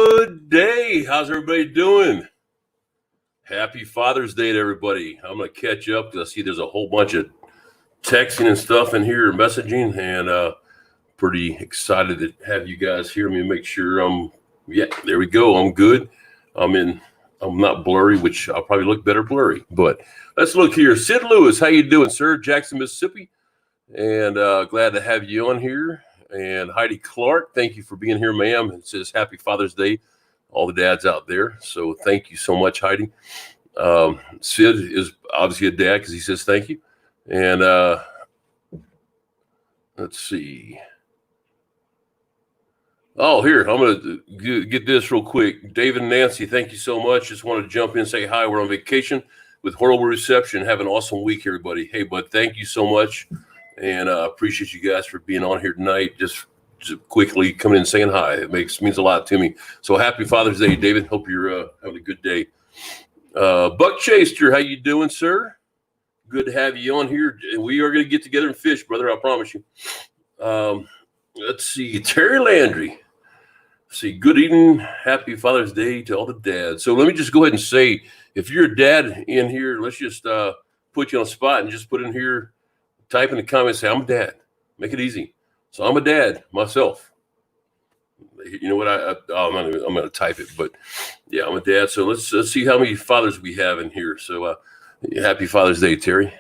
Good day. How's everybody doing? Happy Father's Day to everybody. I'm going to catch up because I see there's a whole bunch of texting and stuff in here, messaging, and pretty excited to have you guys hear me. Make sure there we go. I'm good. I'm not blurry, which I'll probably look better blurry. But let's look here. Sid Lewis, how you doing, sir? Jackson, Mississippi. And glad to have you on here. And Heidi Clark, thank you for being here, ma'am. It says Happy Father's Day, all the dads out there. So thank you so much, Heidi. Sid is obviously a dad because he says thank you. And let's see. Oh, here, I'm going to get this real quick. David and Nancy, thank you so much. Just want to jump in and say hi. We're on vacation with horrible reception. Have an awesome week, everybody. Hey, bud, thank you so much. And I appreciate you guys for being on here tonight. Just quickly coming in and saying hi. It means a lot to me. So happy Father's Day, David. Hope you're having a good day. Buck Chaster, how you doing, sir? Good to have you on here. We are going to get together and fish, brother. I promise you. Let's see. Terry Landry. Let's see. Good evening. Happy Father's Day to all the dads. So let me just go ahead and say, if you're a dad in here, let's just put you on the spot and just put in here. Type in the comments, say, I'm a dad. Make it easy. So I'm a dad myself. You know what? I'm going to type it, but yeah, I'm a dad. So let's see how many fathers we have in here. So happy Father's Day, Terry.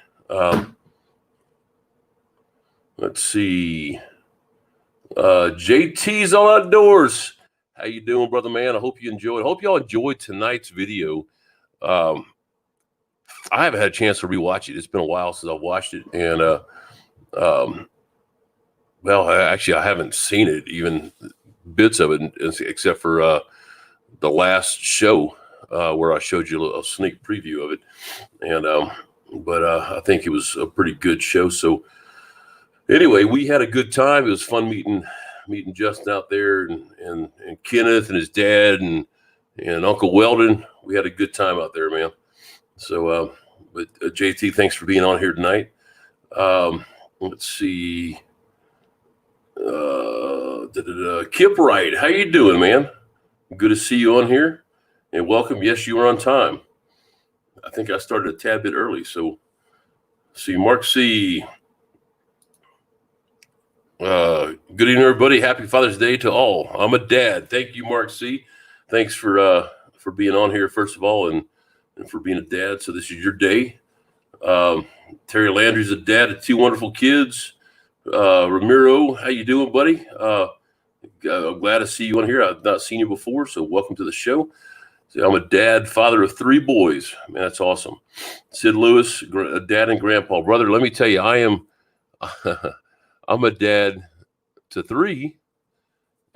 Let's see. JT's all outdoors. How you doing, brother man? I hope you enjoyed. I hope y'all enjoyed tonight's video. I haven't had a chance to rewatch it. It's been a while since I've watched it. And, I haven't seen it, even bits of it, except for the last show where I showed you a sneak preview of it. And, but I think it was a pretty good show. So anyway, we had a good time. It was fun meeting Justin out there and Kenneth and his dad and Uncle Weldon. We had a good time out there, man. So, but JT, thanks for being on here tonight. Let's see. Kip Wright, how you doing, man? Good to see you on here, and welcome. Yes, you were on time. I think I started a tad bit early. So, see, Mark C. Good evening, everybody. Happy Father's Day to all. I'm a dad. Thank you, Mark C. Thanks for being on here, first of all, and for being a dad. So this is your day. Terry Landry's a dad of 2 wonderful kids. Ramiro, how you doing, buddy? I'm glad to see you on here. I've not seen you before, so welcome to the show. So I'm a dad, father of 3 boys. Man, that's awesome. Sid Lewis, a dad and grandpa. Brother, let me tell you, I'm a dad to 3,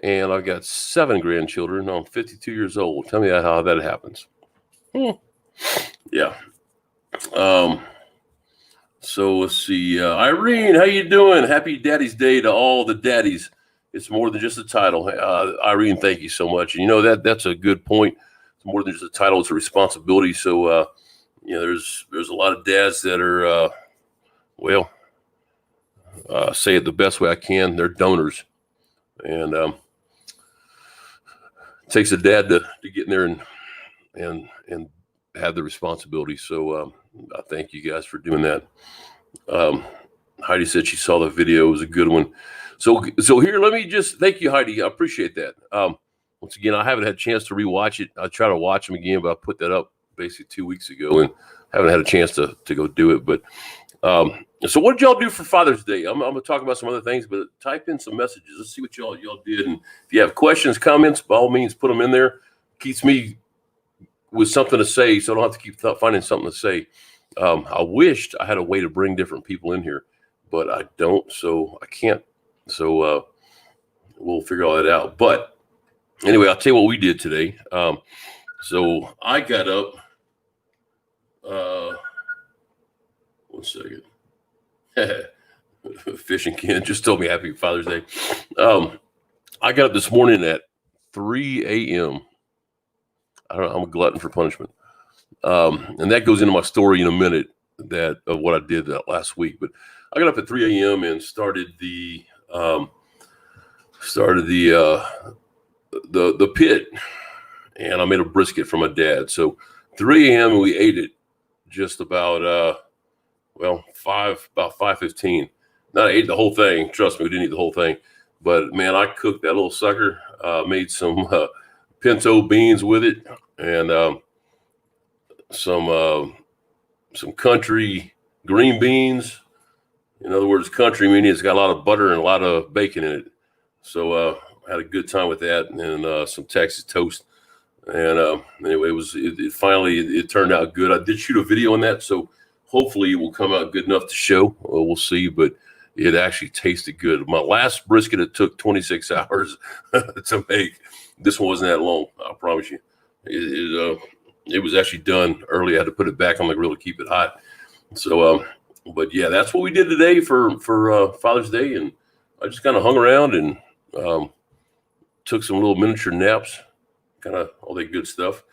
and I've got 7 grandchildren. I'm 52 years old. Tell me how that happens. Yeah. So let's see. Irene, how you doing? Happy Daddy's Day to all the daddies. It's more than just a title. Irene, thank you so much. And you know that's a good point. It's more than just a title; it's a responsibility. So there's a lot of dads that are say it the best way I can. They're donors, and it takes a dad to get in there and have the responsibility. So I thank you guys for doing that. Heidi said she saw the video. It was a good one. So here, let me just thank you, Heidi. I appreciate that. Once again, I haven't had a chance to rewatch it. I try to watch them again, but I put that up basically 2 weeks ago and haven't had a chance to go do it. But so what did y'all do for Father's Day? I'm going to talk about some other things, but type in some messages. Let's see what y'all did. And if you have questions, comments, by all means, put them in there. Keeps me with something to say, so I don't have to keep finding something to say. I wished I had a way to bring different people in here, but I don't, so I can't. So we'll figure all that out. But anyway, I'll tell you what we did today. So I got up. 1 second. Fishing Ken just told me Happy Father's Day. I got up this morning at 3 a.m. I'm a glutton for punishment. And that goes into my story in a minute of what I did that last week. But I got up at 3 a.m. and started the the pit, and I made a brisket for my dad. So 3 a.m. and we ate it just about 5:15. Not ate the whole thing. Trust me, we didn't eat the whole thing. But man, I cooked that little sucker. Made some pinto beans with it, and some country green beans. In other words, country meaning it's got a lot of butter and a lot of bacon in it. So I had a good time with that, and some Texas toast. And anyway, it finally turned out good. I did shoot a video on that, so hopefully it will come out good enough to show. We'll see, but it actually tasted good. My last brisket, it took 26 hours to make. This one wasn't that long, I promise you. It was actually done early. I had to put it back on the grill to keep it hot. So, but yeah, that's what we did today for Father's Day, and I just kind of hung around and took some little miniature naps, kind of all that good stuff.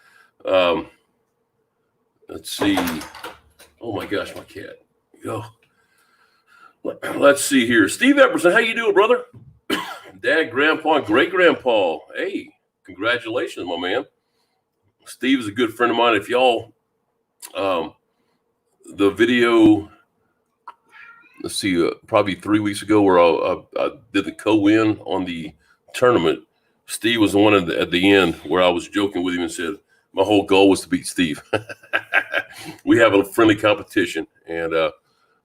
Let's see. Oh my gosh, my cat. Go. Let's see here. Steve Epperson, how you doing, brother? Dad, grandpa, and great-grandpa. Hey, congratulations, my man. Steve is a good friend of mine. If y'all, the video, let's see, probably 3 weeks ago where I did the co-win on the tournament, Steve was the one at the end where I was joking with him and said, my whole goal was to beat Steve. We have a friendly competition, and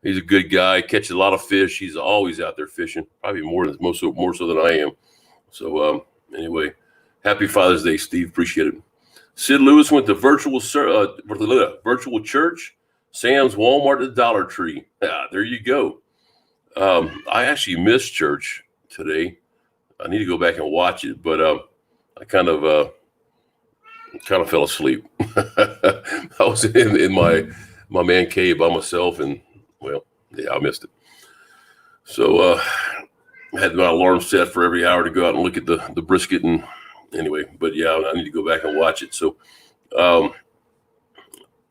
he's a good guy, catches a lot of fish. He's always out there fishing, probably more so than I am. So anyway, happy Father's Day, Steve. Appreciate it. Sid Lewis went to virtual church, Sam's, Walmart, the Dollar Tree. There you go. I actually missed church today. I need to go back and watch it, but I kind of fell asleep. I was in my man cave by myself, and well, yeah, I missed it. So I had my alarm set for every hour to go out and look at the brisket, and anyway, but yeah, I need to go back and watch it. So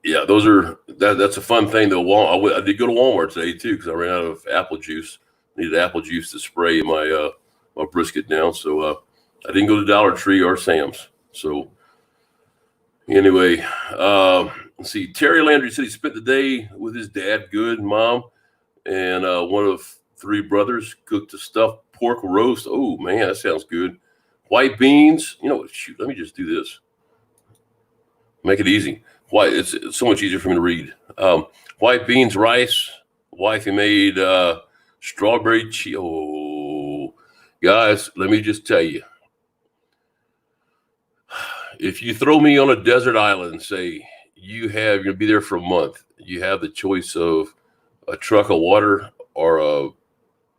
yeah, that's a fun thing though. I did go to Walmart today too because I ran out of apple juice. Needed apple juice to spray my brisket down. So I didn't go to Dollar Tree or Sam's. So anyway, let's see. Terry Landry said he spent the day with his dad, good, mom, and one of 3 brothers cooked a stuffed pork roast. Oh man, that sounds good. White beans. You know what? Shoot, let me just do this. Make it easy. It's so much easier for me to read. White beans, rice. Wifey made strawberry cheese. Oh, guys, let me just tell you. If you throw me on a desert island and say you're going to be there for a month, you have the choice of a truck of water or a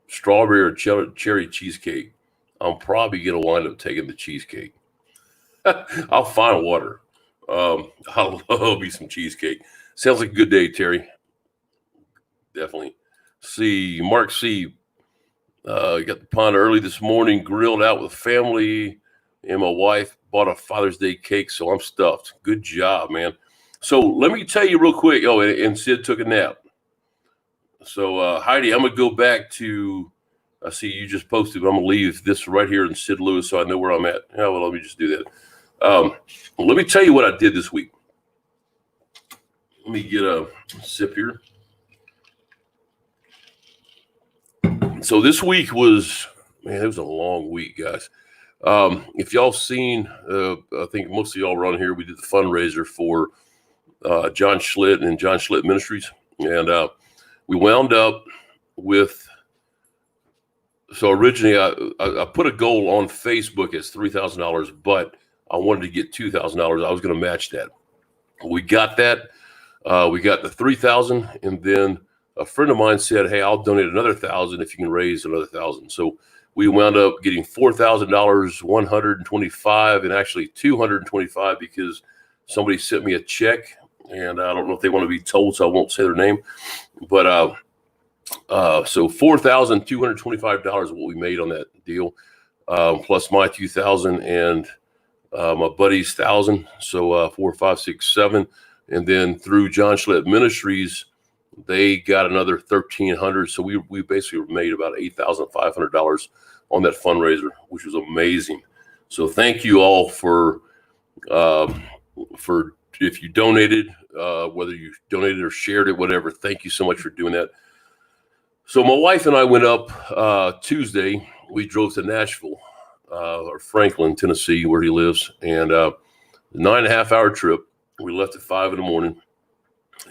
strawberry or cherry cheesecake, I'm probably going to wind up taking the cheesecake. I'll find water. I love me some cheesecake. Sounds like a good day, Terry. Definitely. See, Mark C. Got the pond early this morning, grilled out with family, and my wife bought a Father's Day cake, so I'm stuffed. Good job, man. So let me tell you real quick. Oh, and Sid took a nap. So Heidi, I'm gonna go back to. I see you just posted, but I'm gonna leave this right here in Sid Lewis, so I know where I'm at. Yeah, well, let me just do that. Let me tell you what I did this week. Let me get a sip here. So this week was, man, it was a long week, guys. If y'all seen, I think most of y'all were on here. We did the fundraiser for John Schlitt and John Schlitt Ministries. And we wound up with, so originally I put a goal on Facebook as $3,000, but I wanted to get $2,000. I was going to match that. We got that. We got the $3,000, and then a friend of mine said, "Hey, I'll donate another $1,000 if you can raise another $1,000." So we wound up getting $4,000, $125, and actually $225 because somebody sent me a check, and I don't know if they want to be told, so I won't say their name. But so $4,225 is what we made on that deal, plus my $2,000 and my buddy's $1,000. So 4, 5, 6, 7, and then through John Schlitt Ministries, they got another $1,300. So we basically made about $8,500 on that fundraiser, which was amazing. So thank you all for if you donated, whether you donated or shared it, whatever. Thank you so much for doing that. So my wife and I went up Tuesday. We drove to Nashville or Franklin, Tennessee, where he lives, and 9.5 hour trip. We left at 5 a.m.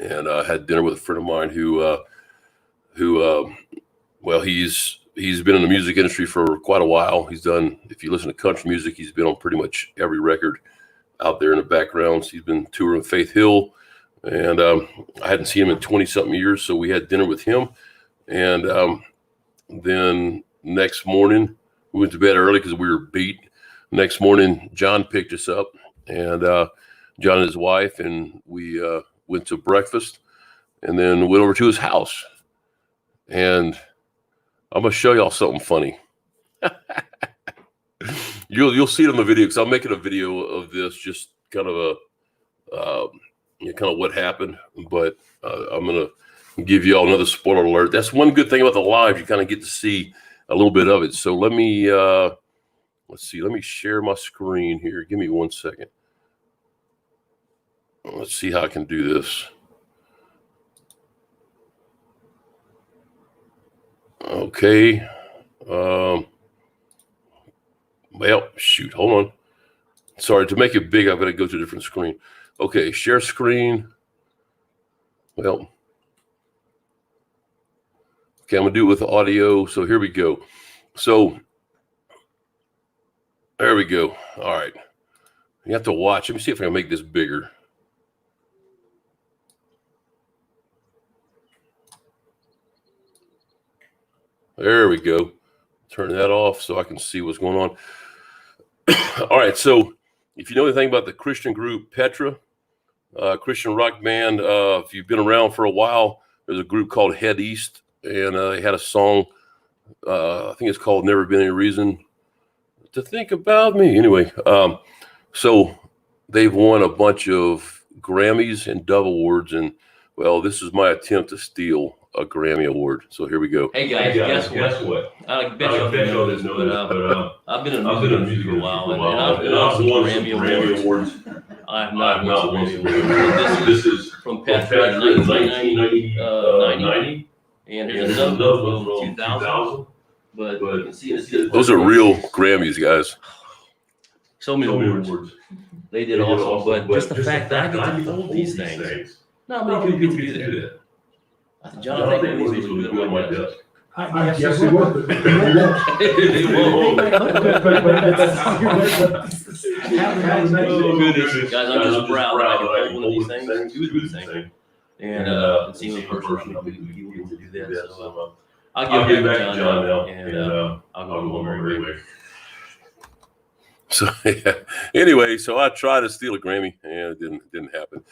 and had dinner with a friend of mine who he's been in the music industry for quite a while. He's done, if you listen to country music, he's been on pretty much every record out there in the backgrounds. He's been touring Faith Hill, and I hadn't seen him in 20-something years, so we had dinner with him. And then next morning, we went to bed early because we were beat. Next morning, John picked us up, and John and his wife, and we went to breakfast, and then went over to his house. And I'm gonna show y'all something funny. You'll see it in the video because I'm making a video of this, just kind of kind of what happened. But I'm gonna give you all another spoiler alert. That's one good thing about the live; you kind of get to see a little bit of it. So let me let's see. Let me share my screen here. Give me 1 second. Let's see how I can do this. Okay. Well, shoot. Hold on. Sorry, to make it big, I've got to go to a different screen. Okay, share screen. Well, okay, I'm going to do it with audio. So here we go. So there we go. All right. You have to watch. Let me see if I can make this bigger. There we go. Turn that off so I can see what's going on. All right. So if you know anything about the Christian group Petra, Christian rock band, if you've been around for a while, there's a group called Head East, and they had a song, I think it's called Never Been Any Reason to Think About Me. Anyway, so they've won a bunch of Grammys and Dove Awards, and well, this is my attempt to steal a Grammy Award. So here we go. Hey guys, guess what? I bet y'all didn't know this, but I've been in music for a while, and I've won Grammy Awards. I have not won some Grammy Awards. This is from Petra in 1990, and here's another one from 2000. But you can see those are real Grammys, guys. So many awards. They did awesome, but just the fact that I get to hold these things, not many people get to do that. John, I think he's really good on my desk. Yes, it would. Guys, I'm just proud that I can hold one of these things, do these things, and see him in person. I'll be able to do that. So I'll give back to John now, and I'll go on my way. So yeah. Anyway, so I tried to steal a Grammy, and it didn't happen.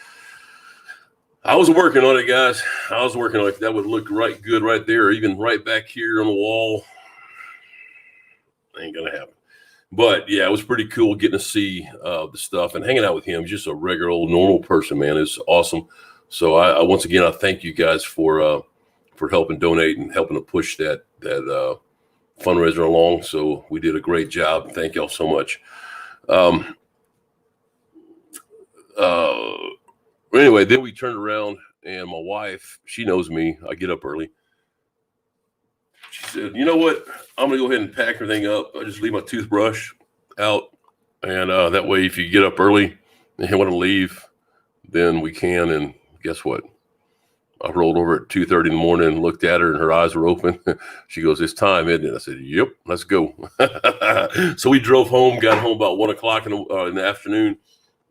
I was working on it, guys. I was working on it. That would look good right there, or even right back here on the wall. Ain't gonna happen. But yeah, it was pretty cool getting to see the stuff and hanging out with him. Just a regular old normal person, man. It's awesome. So I once again, I thank you guys for helping donate and helping to push that fundraiser along. So we did a great job. Thank y'all so much. Anyway, then we turned around, and my wife, she knows me. I get up early. She said, "You know what? I'm going to go ahead and pack everything up. I just leave my toothbrush out, and that way if you get up early and you want to leave, then we can." And guess what? I rolled over at 2:30 in the morning and looked at her, and her eyes were open. She goes, "It's time, isn't it?" I said, "Yep, let's go." So we drove home, got home about 1 o'clock in the afternoon,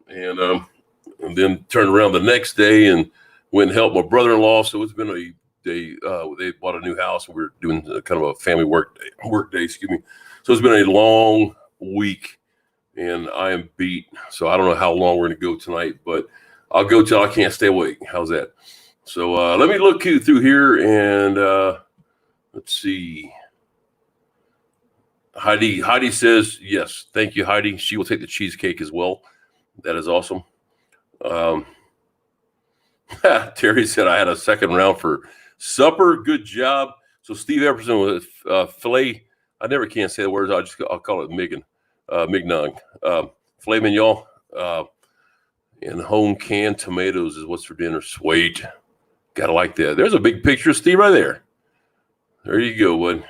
and then turned around the next day and went and helped my brother-in-law. So it's been a day. They bought a new house, and we're doing kind of a family work day. Excuse me. So it's been a long week, and I am beat. So I don't know how long we're going to go tonight, but I'll go till I can't stay awake. How's that? So let me look through here, and let's see. Heidi says yes. Thank you, Heidi. She will take the cheesecake as well. That is awesome. Terry said I had a second round for supper. Good job. So Steve Epperson with filet. I never can say the words. I'll call it Megan. Mignon. Filet mignon and home canned tomatoes is what's for dinner. Sweet. Gotta like that. There's a big picture of Steve right there. There you go, bud.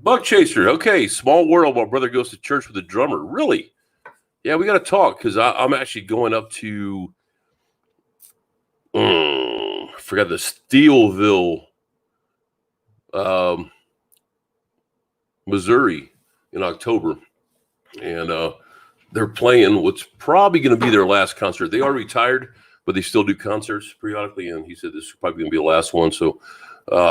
Buck Chaser. Okay, small world. My brother goes to church with a drummer. Really? Yeah, we got to talk because I'm actually going up to, I forgot the Steelville, Missouri in October. And they're playing what's probably going to be their last concert. They are retired, but they still do concerts periodically. And he said this is probably going to be the last one. So,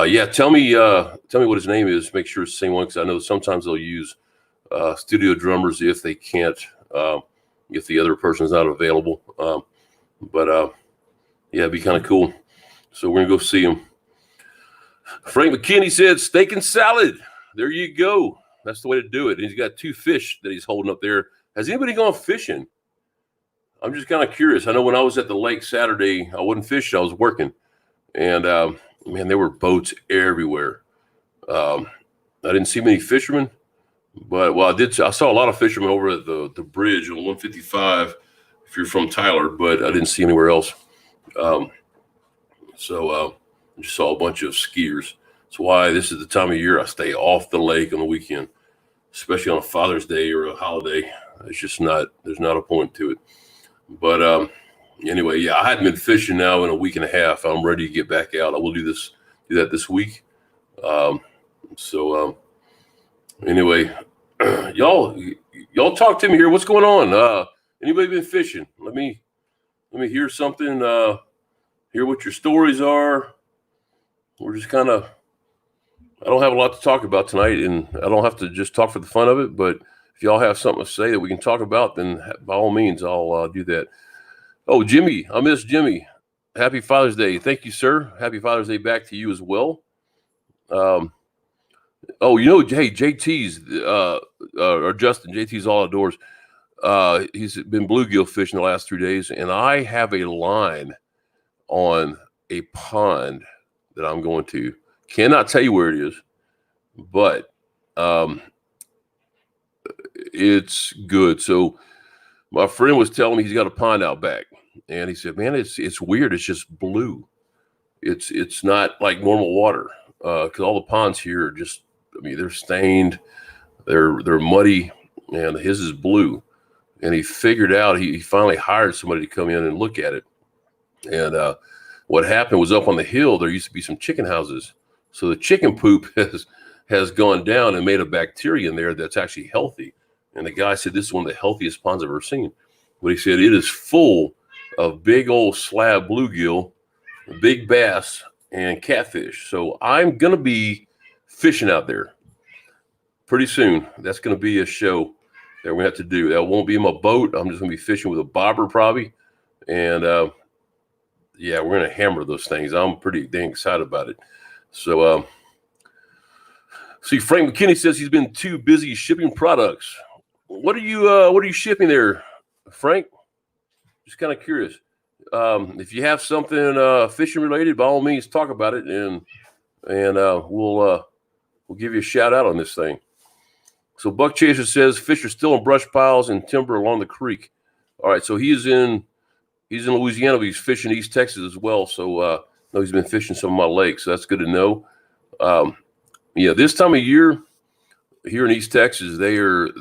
yeah, tell me what his name is. Make sure it's the same one because I know sometimes they'll use studio drummers if they can't, if the other person's not available. Yeah, it'd be kind of cool. So we're going to go see him. Frank McKinney said steak and salad. There you go. That's the way to do it. And he's got 2 fish that he's holding up there. Has anybody gone fishing? I'm just kind of curious. I know when I was at the lake Saturday, I wasn't fishing. I was working. And, man, there were boats everywhere. I didn't see many fishermen. But, well, I saw a lot of fishermen over at the bridge on 155 if you're from Tyler, but I didn't see anywhere else. I just saw a bunch of skiers. That's why this is the time of year I stay off the lake on the weekend, especially on a Father's Day or a holiday. It's just there's not a point to it. But anyway, yeah, I hadn't been fishing now in a week and a half. I'm ready to get back out. I will do that this week. Anyway, y'all talk to me here. What's going on? Anybody been fishing? Let me hear something. Hear what your stories are. We're just kind of, I don't have a lot to talk about tonight, and I don't have to just talk for the fun of it, but if y'all have something to say that we can talk about, then by all means, I'll do that. Oh, Jimmy, I miss Jimmy. Happy Father's Day. Thank you, sir. Happy Father's Day back to you as well. Hey, JT's, or Justin, JT's All Outdoors. He's been bluegill fishing the last 3 days, and I have a line on a pond that I'm going to. Cannot tell you where it is, but it's good. So my friend was telling me he's got a pond out back, and he said, man, it's weird. It's just blue. It's not like normal water because all the ponds here are just, they're stained, they're muddy, and his is blue. And he figured out, he finally hired somebody to come in and look at it. And what happened was up on the hill, there used to be some chicken houses. So the chicken poop has gone down and made a bacteria in there that's actually healthy. And the guy said, this is one of the healthiest ponds I've ever seen. But he said, it is full of big old slab bluegill, big bass, and catfish. So I'm going to be fishing out there pretty soon. That's going to be a show that we're going to have to do. That won't be in my boat. I'm just going to be fishing with a bobber probably. And, yeah, we're going to hammer those things. I'm pretty dang excited about it. So, see, Frank McKinney says he's been too busy shipping products. What are you shipping there, Frank? Just kind of curious. If you have something fishing related, by all means, talk about it, and we'll give you a shout out on this thing. So Buck Chaser says fish are still in brush piles and timber along the creek. All right, so he's in Louisiana, but he's fishing East Texas as well. So know he's been fishing some of my lakes, so that's good to know. Yeah, this time of year here in East Texas, they'll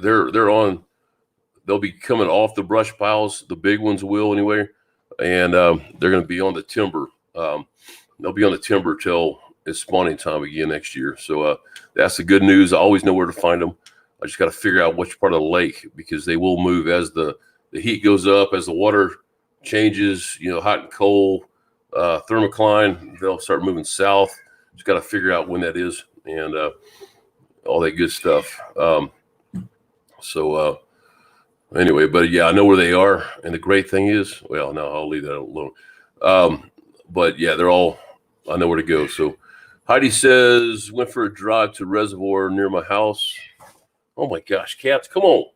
be coming off the brush piles. The big ones will anyway, and they're going to be on the timber. They'll be on the timber till it's spawning time again next year. So that's the good news. I always know where to find them. I just got to figure out which part of the lake, because they will move as the heat goes up, as the water changes, hot and cold, thermocline, they'll start moving south. Just got to figure out when that is, and all that good stuff. Anyway, but yeah, I know where they are. And the great thing is, well, no, I'll leave that alone. But yeah, I know where to go. So Heidi says, went for a drive to Reservoir near my house. Oh my gosh, cats, come on.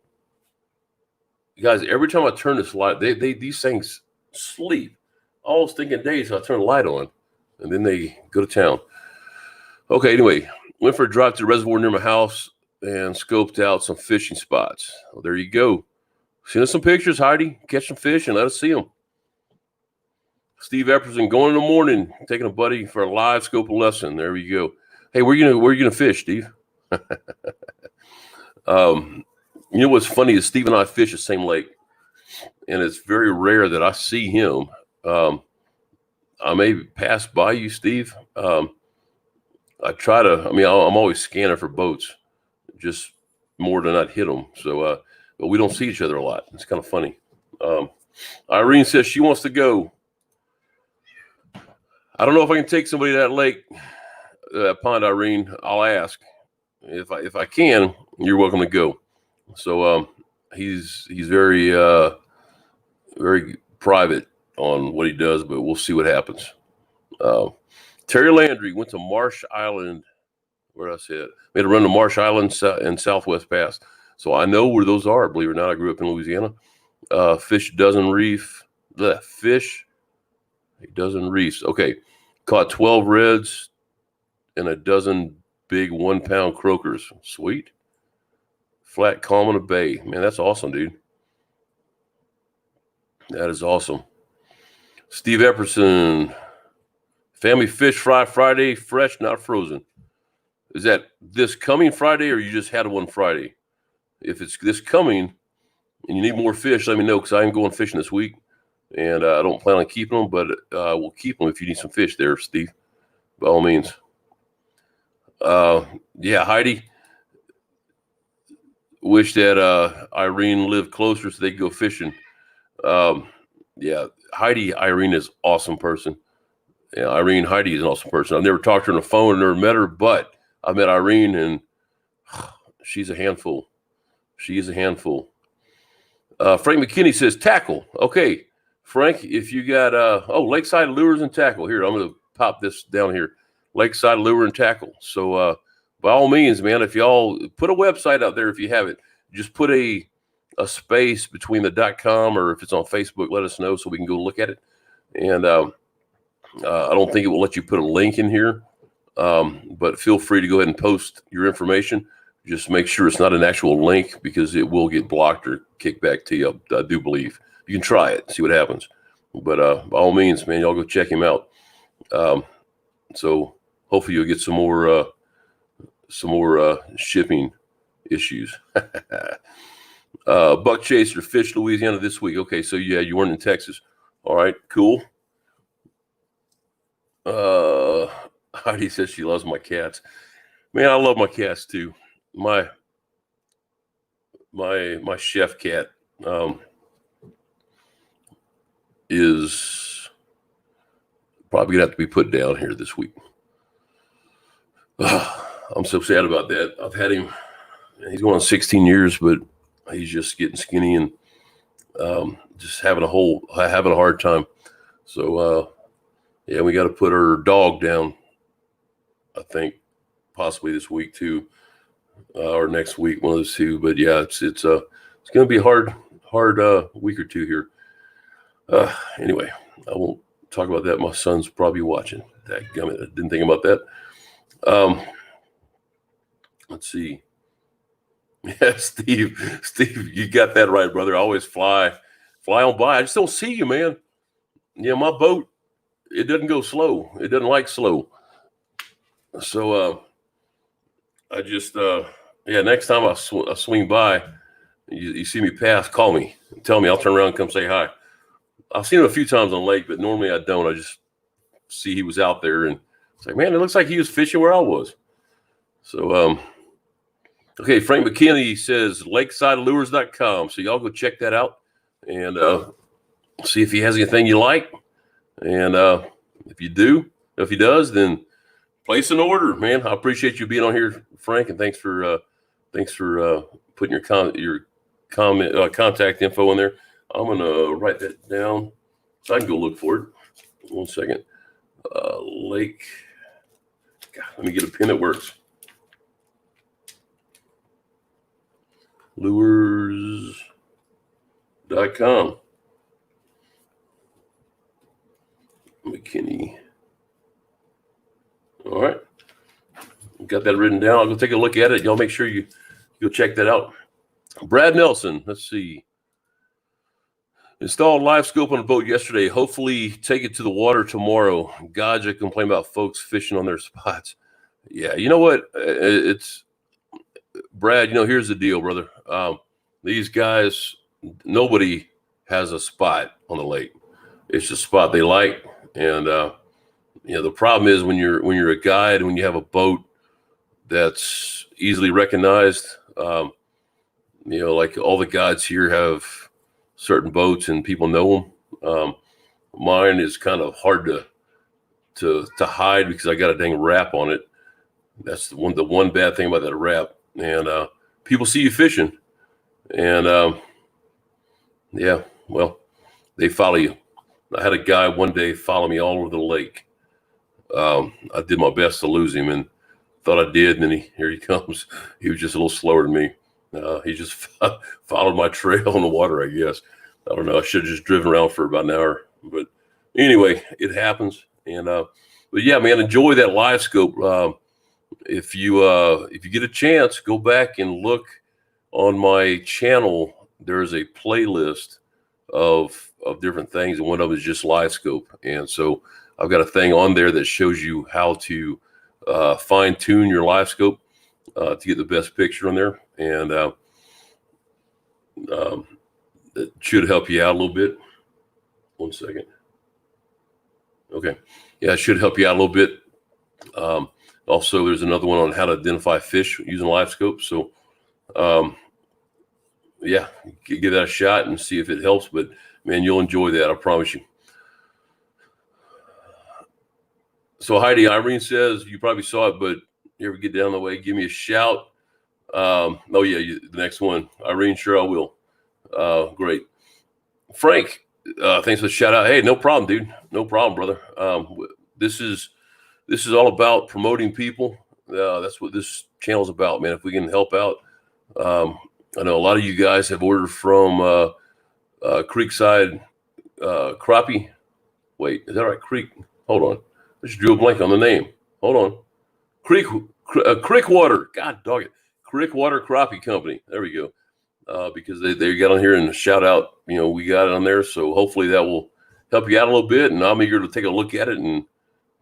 You guys, every time I turn this light, these things sleep all stinking days. So I turn the light on and then they go to town. Okay, anyway, went for a drive to the Reservoir near my house. and scoped out some fishing spots. Well, there you go. Send us some pictures, Heidi. Catch some fish and let us see them. Steve Epperson going in the morning, taking a buddy for a live scope lesson. There we go. Hey, where you gonna fish, Steve? You know what's funny is Steve and I fish the same lake, and it's very rare that I see him. I may pass by you, Steve. I'm always scanning for boats, just more to not hit them. So, but we don't see each other a lot. It's kind of funny. Irene says she wants to go. I don't know if I can take somebody to that lake, that pond, Irene. I'll ask. If I can, you're welcome to go. So he's very very private on what he does, but we'll see what happens. Terry Landry went to Marsh Island. Where I said made a run to Marsh Island and Southwest Pass. So I know where those are. Believe it or not, I grew up in Louisiana. Fish a dozen reefs. Fish a dozen reefs. Okay, caught 12 reds and a dozen big 1 pound croakers. Sweet. Flat calm in a bay. Man, that's awesome, dude. That is awesome. Steve Epperson, family fish fry Friday, fresh, not frozen. Is that this coming Friday or you just had one Friday? If it's this coming and you need more fish, let me know because I am going fishing this week. And I don't plan on keeping them, but we'll keep them if you need some fish there, Steve. By all means. Yeah, Heidi. Wish that Irene lived closer so they could go fishing. Yeah, Irene is an awesome person. Yeah, Heidi is an awesome person. I've never talked to her on the phone, never met her, but I met Irene and she's a handful. She is a handful. Frank McKinney says tackle. Okay, Frank, if you got Lakeside Lures and Tackle. Here, I'm going to pop this down here. Lakeside Lure and Tackle. So by all means, man, if y'all put a website out there, if you have it, just put a space between the .com or if it's on Facebook, let us know so we can go look at it. And I don't think it will let you put a link in here, but feel free to go ahead and post your information. Just make sure it's not an actual link because it will get blocked or kicked back to you. I do believe you can try it, see what happens. But by all means, man, y'all go check him out. So hopefully you'll get some more shipping issues. Buck Chaser fished Louisiana this week. Okay, so yeah, you weren't in Texas. All right, cool. Heidi says she loves my cats. Man, I love my cats too. My chef cat is probably gonna have to be put down here this week. I'm so sad about that. I've had him. He's going on 16 years, but he's just getting skinny and just having a hard time. So yeah, we got to put our dog down. I think possibly this week too, or next week, one of those two. But yeah, it's going to be a hard week or two here. Anyway, I won't talk about that. My son's probably watching. Dadgummit, I didn't think about that. Let's see. Yeah, Steve, you got that right, brother. I always fly on by. I just don't see you, man. Yeah, my boat, it doesn't go slow. It doesn't like slow. So I just next time I swing by, you see me pass, call me, tell me. I'll turn around and come say hi. I've seen him a few times on lake, but normally I don't. I just see he was out there and it's like, man, it looks like he was fishing where I was. So okay, Frank McKinney says lakesidelures.com. So y'all go check that out and see if he has anything you like. And if he does, then place an order, man. I appreciate you being on here, Frank, and thanks for putting your contact info in there. I'm gonna write that down so I can go look for it. 1 second. Lake. God, let me get a pen that works. Lures.com. McKinney. All right. Got that written down. I'll go take a look at it. Y'all make sure you Go check that out. Brad Nelson, let's see. Installed live scope on a boat yesterday. Hopefully take it to the water tomorrow. God, you complain about folks fishing on their spots. Yeah, you know what? It's Brad, here's the deal, brother. These guys, nobody has a spot on the lake. It's a spot they like. And the problem is when you're a guide, when you have a boat that's easily recognized, like all the guides here have certain boats and people know them. Mine is kind of hard to hide because I got a dang wrap on it. That's the one bad thing about that wrap. And people see you fishing, and they follow you. I had a guy one day follow me all over the lake. I did my best to lose him, and thought I did. And then here he comes. He was just a little slower than me. He just followed my trail in the water, I guess. I don't know. I should have just driven around for about an hour. But anyway, it happens. And but yeah, man, enjoy that live scope. If you get a chance, go back and look on my channel. There's a playlist of different things, and one of them is just live scope. And so I've got a thing on there that shows you how to fine tune your live scope to get the best picture on there. And it should help you out a little bit. 1 second. Okay. Yeah, it should help you out a little bit. Also, there's another one on how to identify fish using live scope. So, give that a shot and see if it helps. But, man, you'll enjoy that. I promise you. So, Heidi, Irene says, you probably saw it, but you ever get down the way, give me a shout. The next one. Irene, sure I will. Great. Frank, thanks for the shout out. Hey, no problem, dude. No problem, brother. This is all about promoting people. That's what this channel is about, man. If we can help out. I know a lot of you guys have ordered from Creekside Crappie. Wait, is that right? Hold on. I just drew a blank on the name. Hold on. Creekwater. God dog it. Creekwater Crappie Company. There we go. Because they got on here and shout out, we got it on there. So hopefully that will help you out a little bit. And I'm eager to take a look at it and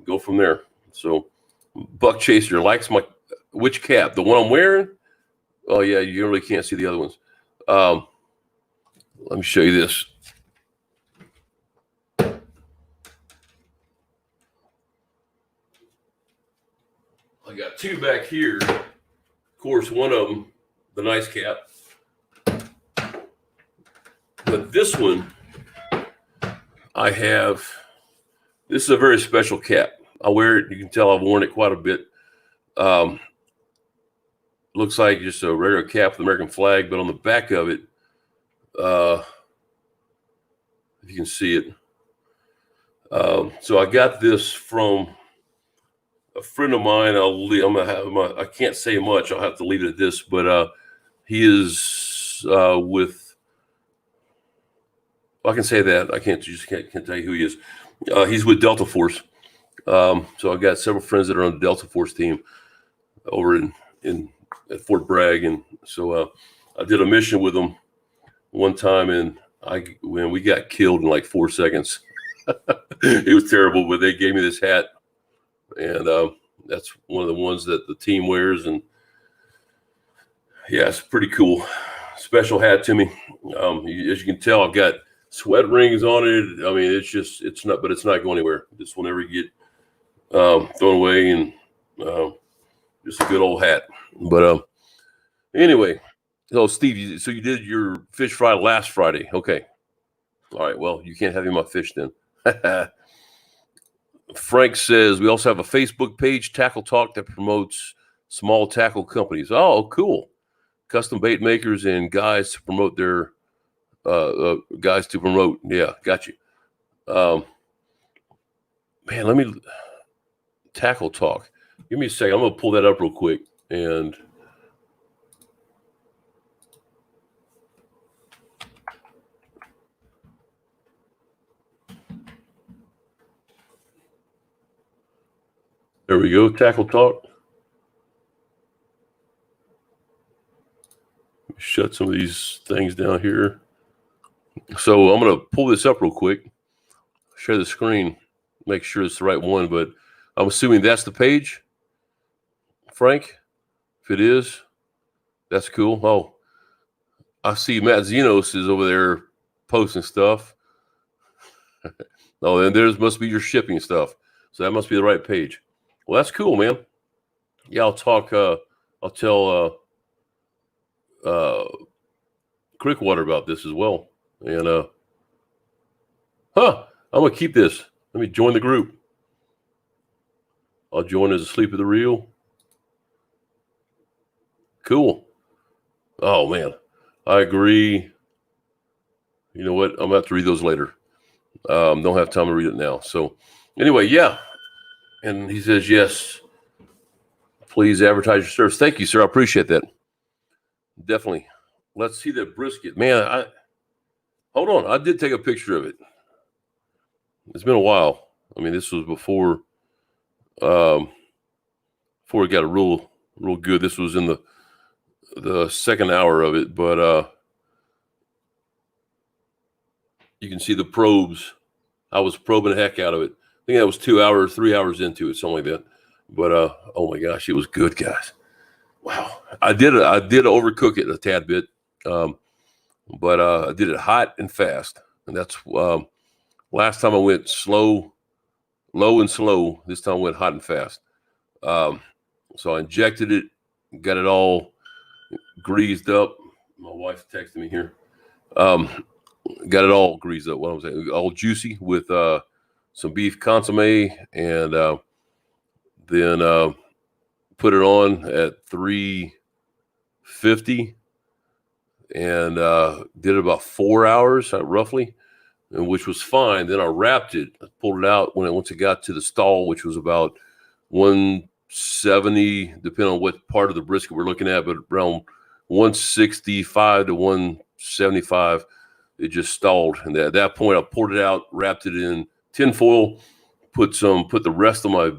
go from there. So Buck Chaser likes which cap? The one I'm wearing? Oh yeah, you really can't see the other ones. Let me show you this. I got two back here. Of course, one of them, the nice cap. But this one, this is a very special cap. I wear it. You can tell I've worn it quite a bit. Looks like just a regular cap with the American flag, but on the back of it, if you can see it. So I got this from a friend of mine. I can't say much. I'll have to leave it at this, but he is with. I can say that. I can't tell you who he is. He's with Delta Force. So I've got several friends that are on the Delta Force team over at Fort Bragg. And so I did a mission with them one time, and when we got killed in like 4 seconds. It was terrible, but they gave me this hat. And that's one of the ones that the team wears. And yeah, it's pretty cool. Special hat to me. As you can tell, I've got sweat rings on it. I mean, it's not going anywhere. This will never get thrown away, and just a good old hat. But anyway, so Steve, so you did your fish fry last Friday. Okay. All right. Well, you can't have any of my fish then. Frank says we also have a Facebook page, Tackle Talk, that promotes small tackle companies. Oh, cool. Custom bait makers and guys to promote their Yeah, got you. Man, let me Tackle Talk. Give me a second. I'm going to pull that up real quick. And there we go. Tackle Talk. shut some of these things down here. So I'm going to pull this up real quick, share the screen, make sure it's the right one, but I'm assuming that's the page, Frank. If it is, that's cool. Oh, I see Matt Zenos is over there posting stuff. Oh, and there's must be your shipping stuff. So that must be the right page. Well, that's cool, man. Yeah, I'll tell Crickwater about this as well. And I'm gonna keep this. Let me join the group. I'll join as a Sleep of the Real. Cool. Oh man, I agree. You know what? I'm gonna have to read those later. Don't have time to read it now. So anyway, yeah. And he says, yes, please advertise your service. Thank you, sir. I appreciate that. Definitely. Let's see that brisket. Man, hold on. I did take a picture of it. It's been a while. I mean, this was before it got real good. This was in the second hour of it, but you can see the probes. I was probing the heck out of it. I think that was 2 hours, 3 hours into it, something like that. But oh my gosh, it was good, guys. Wow. I did overcook it a tad bit. But I did it hot and fast. And that's last time I went low and slow. This time I went hot and fast. So I injected it, got it all greased up. My wife's texting me here. Got it all greased up. What I'm saying, all juicy with some beef consomme, and then put it on at 350, and did it about 4 hours roughly, and which was fine. Then I wrapped it, I pulled it out once it got to the stall, which was about 170, depending on what part of the brisket we're looking at, but around 165 to 175. It just stalled, and at that point, I pulled it out, wrapped it in tinfoil, put the rest of my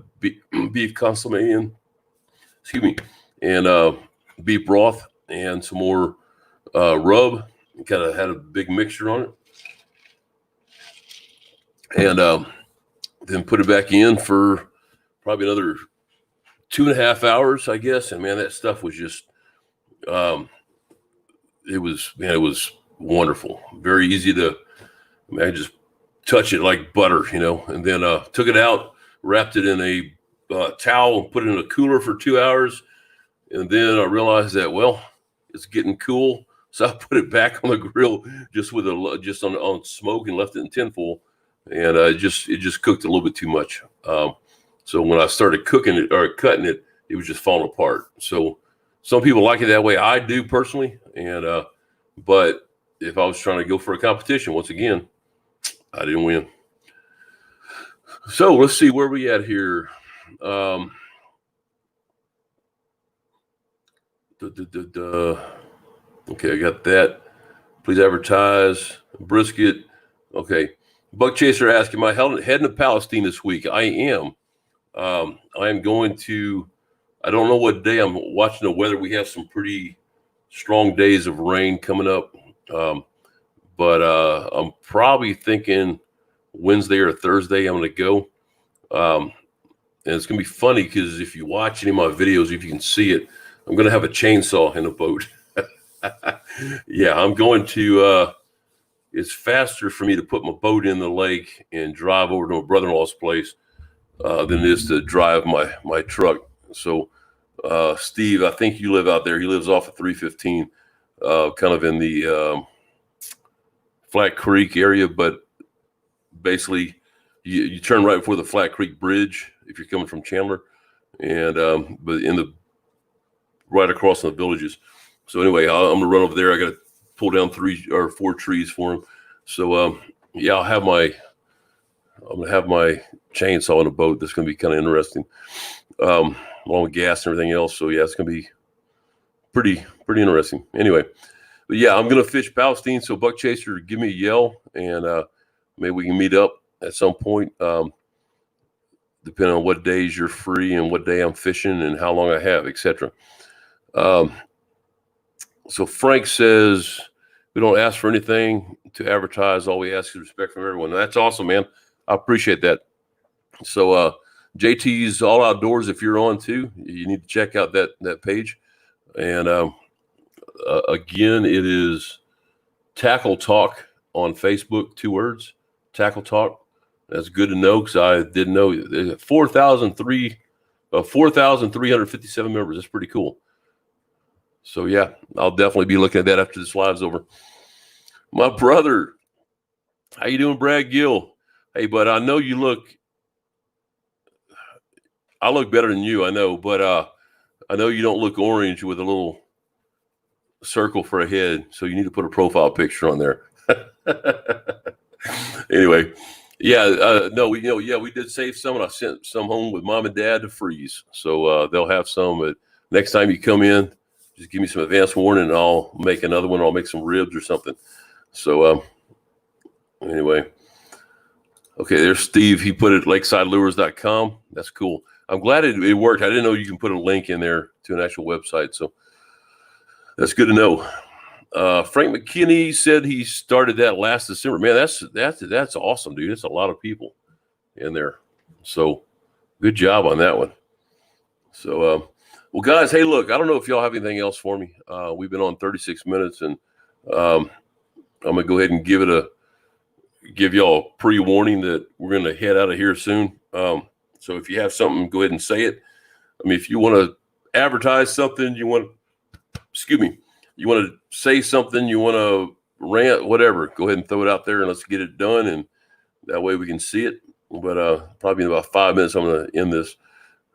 beef consomme in, and beef broth and some more rub. Kind of had a big mixture on it, and then put it back in for probably another 2.5 hours, I guess. And man, that stuff was just, it was wonderful. Very easy to, I just touch it like butter, and then took it out, wrapped it in a towel, and put it in a cooler for 2 hours. And then I realized that, well, it's getting cool. So I put it back on the grill just on smoke and left it in tinfoil. And it just cooked a little bit too much. So when I started cooking it or cutting it, it was just falling apart. So some people like it that way. I do personally. And, but if I was trying to go for a competition, once again, I didn't win. So let's see where we at here. Okay, I got that. Please advertise brisket. Okay. Buck Chaser asking, am I heading to Palestine this week? I am. I am going to, I don't know what day. I'm watching the weather. We have some pretty strong days of rain coming up. But I'm probably thinking Wednesday or Thursday I'm going to go. And it's going to be funny because if you watch any of my videos, if you can see it, I'm going to have a chainsaw in the boat. Yeah, I'm going to, it's faster for me to put my boat in the lake and drive over to my brother-in-law's place than it is to drive my truck. So, Steve, I think you live out there. He lives off of 315, kind of in the Flat Creek area, but basically you turn right before the Flat Creek Bridge if you're coming from Chandler, and but right across from the villages. So anyway, I'm gonna run over there. I got to pull down 3 or 4 trees for him. So yeah, I'm gonna have my chainsaw in the boat. That's gonna be kind of interesting, along with gas and everything else. So yeah, it's gonna be pretty interesting. Anyway, but yeah, I'm gonna fish Palestine. So Buck Chaser, give me a yell, and maybe we can meet up at some point, depending on what days you're free and what day I'm fishing and how long I have, etc. So Frank says we don't ask for anything to advertise. All we ask is respect from everyone. That's awesome, man. I appreciate that. So JT's All Outdoors, if you're on too, you need to check out that page. And again, it is Tackle Talk on Facebook, 2 words, Tackle Talk. That's good to know because I didn't know 4,357 members. That's pretty cool. So yeah, I'll definitely be looking at that after this live's over. My brother, how you doing, Brad Gill? Hey, bud, I know you look. I look better than you, I know, but I know you don't look orange with a little circle for a head, so you need to put a profile picture on there. Anyway, yeah, no, we did save some, and I sent some home with Mom and Dad to freeze, so they'll have some. But next time you come in, just give me some advance warning, and I'll make another one. Or I'll make some ribs or something. So anyway, okay, there's Steve. He put it at lakesidalures.com. That's cool. I'm glad it worked. I didn't know you can put a link in there to an actual website, so that's good to know. Frank McKinney said he started that last December. Man, that's awesome, dude. That's a lot of people in there. So good job on that one. So, well, guys, hey, look, I don't know if y'all have anything else for me. We've been on 36 minutes, and I'm gonna go ahead and give y'all a pre-warning that we're gonna head out of here soon. So if you have something, go ahead and say it. I mean, if you want to advertise something, you want to say something, you want to rant, whatever, go ahead and throw it out there and let's get it done. And that way we can see it. But probably in about 5 minutes, I'm going to end this.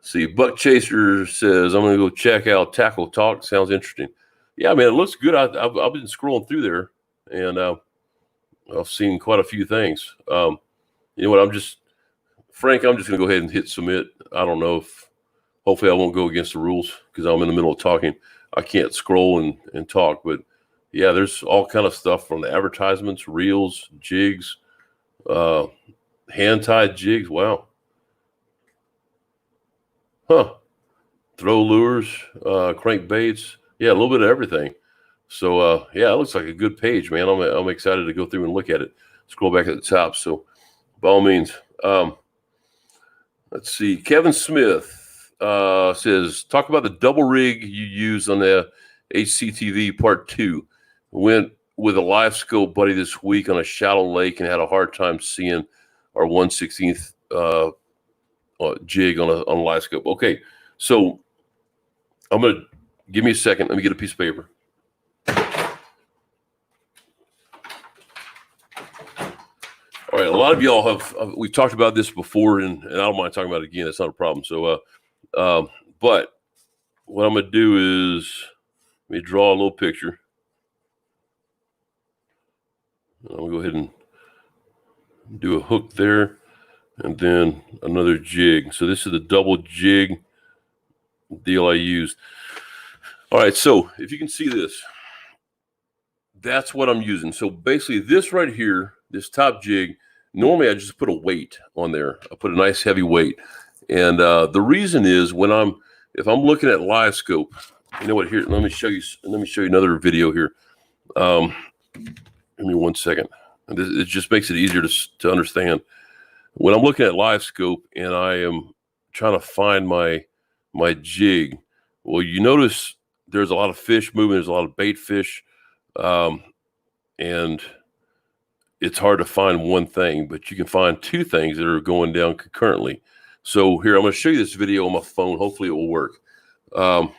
See, Buck Chaser says, I'm going to go check out Tackle Talk. Sounds interesting. Yeah, man, it looks good. I've been scrolling through there, and I've seen quite a few things. You know what, Frank, I'm just going to go ahead and hit submit. I don't know hopefully I won't go against the rules because I'm in the middle of talking. I can't scroll and talk, but yeah, there's all kind of stuff from the advertisements, reels, jigs, hand-tied jigs. Wow. Huh. Throw lures, crank baits. Yeah, a little bit of everything. So yeah, it looks like a good page, man. I'm excited to go through and look at it. Scroll back at the top. So by all means, let's see. Kevin Smith says, talk about the double rig you used on the HCTV Part 2. Went with a live scope buddy this week on a shallow lake and had a hard time seeing our 1/16th jig on a live scope. Okay, so give me a second. Let me get a piece of paper. All right, a lot of y'all we've talked about this before, and I don't mind talking about it again. It's not a problem. So, but what I'm going to do is let me draw a little picture. I'm going to go ahead and do a hook there, and then another jig. So this is the double jig deal I used. All right, so if you can see this, that's what I'm using. So basically this right here, this top jig, normally I just put a weight on there. I put a nice heavy weight. And the reason is if I'm looking at live scope, you know what, here, let me show you another video here. Give me 1 second. It just makes it easier to understand. When I'm looking at live scope and I am trying to find my jig, well, you notice there's a lot of fish moving. There's a lot of bait fish. And it's hard to find one thing, but you can find two things that are going down concurrently. So here, I'm going to show you this video on my phone. Hopefully it will work. Let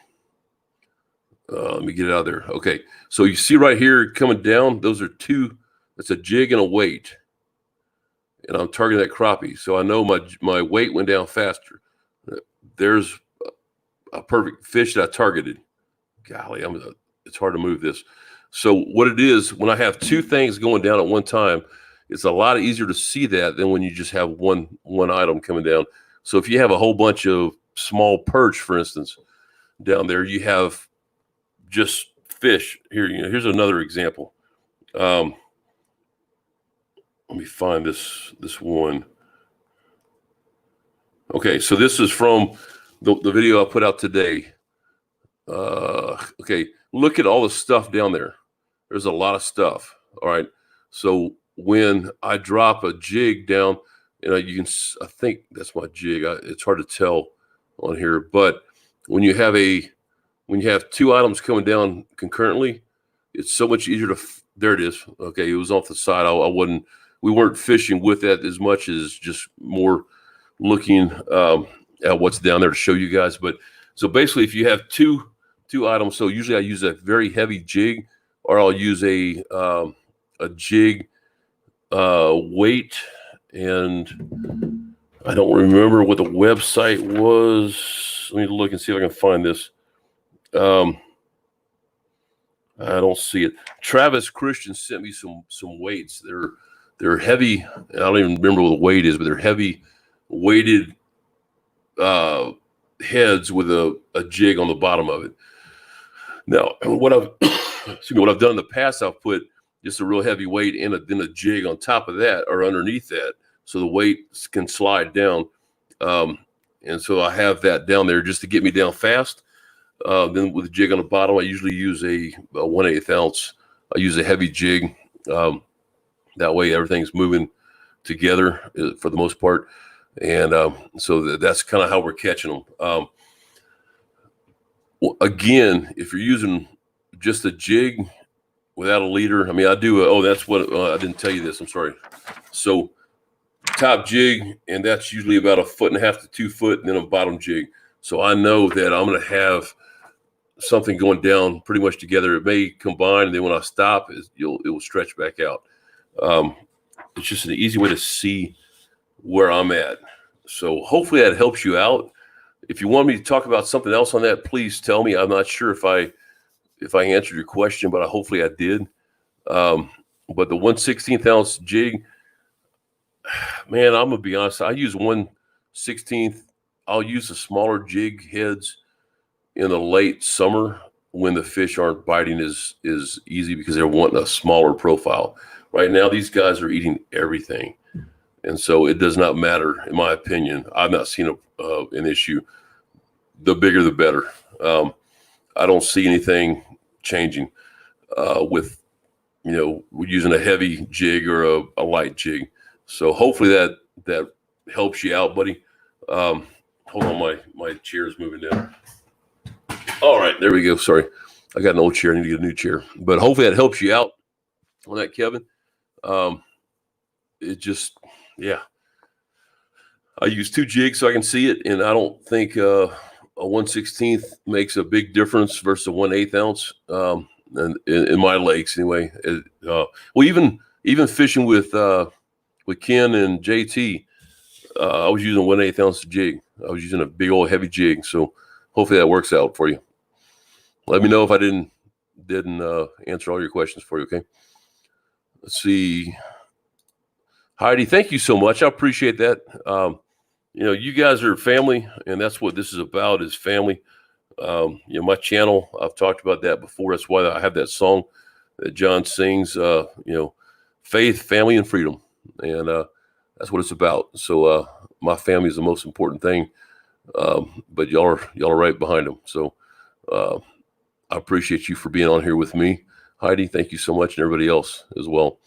me get it out of there. Okay. So you see right here coming down, those are two, that's a jig and a weight. And I'm targeting that crappie. So I know my weight went down faster. There's a perfect fish that I targeted. Golly, it's hard to move this. So what it is, when I have two things going down at one time, it's a lot easier to see that than when you just have one item coming down. So if you have a whole bunch of small perch, for instance, down there, you have just fish. Here's another example. Let me find this one. Okay, so this is from the video I put out today. Okay, look at all the stuff down there. There's a lot of stuff. All right. So when I drop a jig down, you can, I think that's my jig. It's hard to tell on here, but when you have two items coming down concurrently, it's so much easier to, there it is. Okay. It was off the side. We weren't fishing with that as much as just more looking at what's down there to show you guys. But so basically if you have two items, so usually I use a very heavy jig, or I'll use a jig weight, and I don't remember what the website was. Let me look and see if I can find this. I don't see it. Travis Christian sent me some weights. They're heavy. I don't even remember what the weight is, but they're heavy weighted heads with a jig on the bottom of it. Now, what I've done in the past, I've put just a real heavy weight and then a jig on top of that or underneath that, so the weight can slide down. And so I have that down there just to get me down fast. Then with the jig on the bottom, I usually use a 1/8 ounce. I use a heavy jig. That way everything's moving together for the most part. And so that's kind of how we're catching them. Again, if you're using just a jig without a leader, I mean, I do. That's what I didn't tell you this. I'm sorry. So top jig, and that's usually about 1.5 to 2 foot, and then a bottom jig. So I know that I'm going to have something going down pretty much together. It may combine, and then when I stop, it will stretch back out. It's just an easy way to see where I'm at. So hopefully that helps you out. If you want me to talk about something else on that, please tell me. I'm not sure if I answered your question, but hopefully I did. But the 1/16 ounce jig, man, I'm gonna be honest. I use 1/16. I'll use the smaller jig heads in the late summer when the fish aren't biting as easy because they're wanting a smaller profile. Right now, these guys are eating everything. And so it does not matter, in my opinion. I've not seen an issue. The bigger, the better. I don't see anything changing with using a heavy jig or a light jig. So hopefully that helps you out, buddy. Hold on, my chair is moving down. All right, there we go. Sorry, I got an old chair. I need to get a new chair. But hopefully that helps you out on that, Kevin. It just, yeah. I use 2 jigs so I can see it, and I don't think a 1/16 makes a big difference versus a 1/8 ounce. And in my lakes anyway. Well, even fishing with Ken and JT, I was using a 1/8 ounce jig. I was using a big old heavy jig. So hopefully that works out for you. Let me know if I didn't answer all your questions for you. Okay. Let's see. Heidi, thank you so much. I appreciate that. You guys are family, and that's what this is about, is family. My channel, I've talked about that before. That's why I have that song that John sings, faith, family, and freedom. And that's what it's about. So my family is the most important thing. But y'all are right behind them. So I appreciate you for being on here with me. Heidi, thank you so much, and everybody else as well.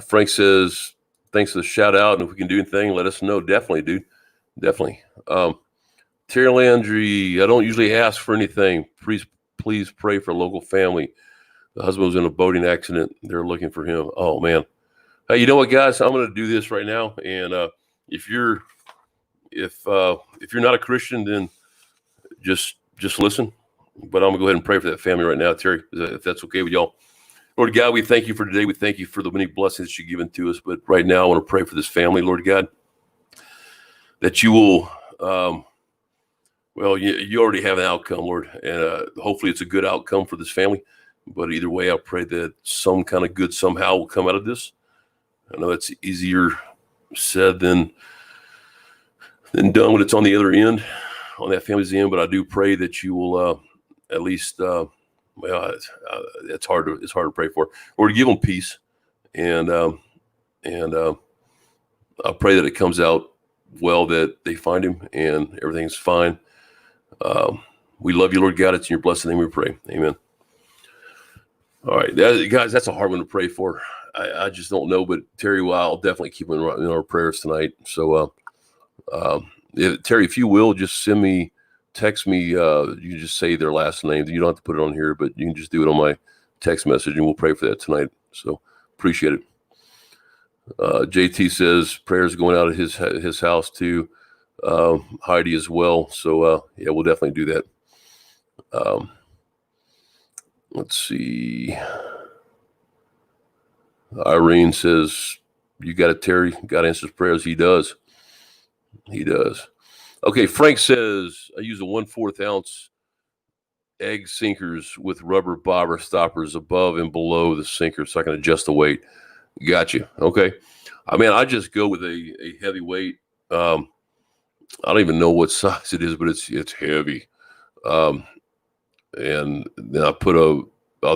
Frank says, thanks for the shout out. And if we can do anything, let us know. Definitely, dude. Definitely. Terry Landry, I don't usually ask for anything. Please pray for a local family. The husband was in a boating accident. They're looking for him. Oh, man. Hey, you know what, guys? I'm going to do this right now. And if you're not a Christian, then just listen. But I'm going to go ahead and pray for that family right now, Terry, if that's okay with y'all. Lord God, we thank you for today. We thank you for the many blessings that you've given to us. But right now, I want to pray for this family, Lord God, that you will, you already have an outcome, Lord. And hopefully it's a good outcome for this family. But either way, I pray that some kind of good somehow will come out of this. I know it's easier said than done when it's on the other end, on that family's end. But I do pray that you will at least it's hard to pray for, or to give them peace. And I pray that it comes out well, that they find him and everything's fine. We love you, Lord God. It's in your blessed name we pray. Amen. All right, guys, that's a hard one to pray for. I just don't know, but Terry, well, I'll definitely keep him in our prayers tonight. So, Terry, if you will, just text me. You can just say their last name. You don't have to put it on here, but you can just do it on my text message, and we'll pray for that tonight. So, appreciate it. JT says prayers going out of his house to Heidi as well. So, yeah, we'll definitely do that. Let's see. Irene says, you got it, Terry. God answers prayers. He does. He does. Okay, Frank says, I use a 1/4 ounce egg sinkers with rubber bobber stoppers above and below the sinker so I can adjust the weight. Gotcha. Okay. I mean, I just go with a heavy weight. I don't even know what size it is, but it's heavy. And then I'll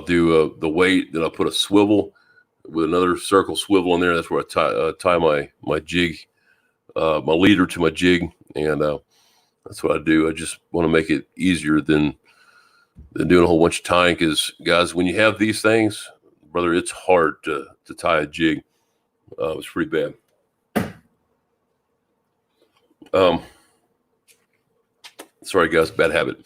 do the weight. Then I'll put a swivel with another circle swivel in there. That's where I tie my jig, my leader to my jig, and that's what I do. I just want to make it easier than doing a whole bunch of tying. Because guys, when you have these things, brother, it's hard to tie a jig. It's pretty bad. Sorry, guys, bad habit.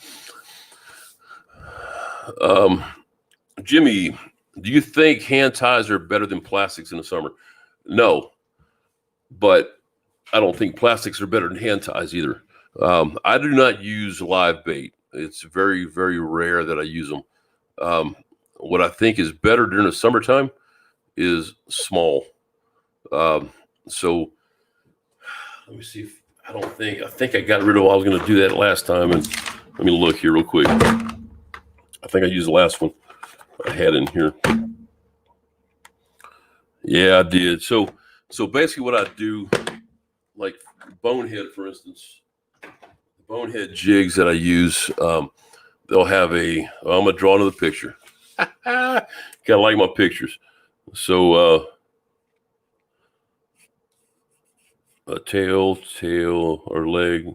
Jimmy, do you think hand ties are better than plastics in the summer? No, but I don't think plastics are better than hand ties either. I do not use live bait. It's very, very rare that I use them. What I think is better during the summertime is small. So let me see if I think I got rid of, I was going to do that last time. And let me look here real quick. I think I used the last one I had in here. Yeah, I did. So basically what I do, like Bonehead, for instance, Bonehead jigs that I use, they'll have I'm going to draw another picture. Gotta like my pictures. So, a tail or leg.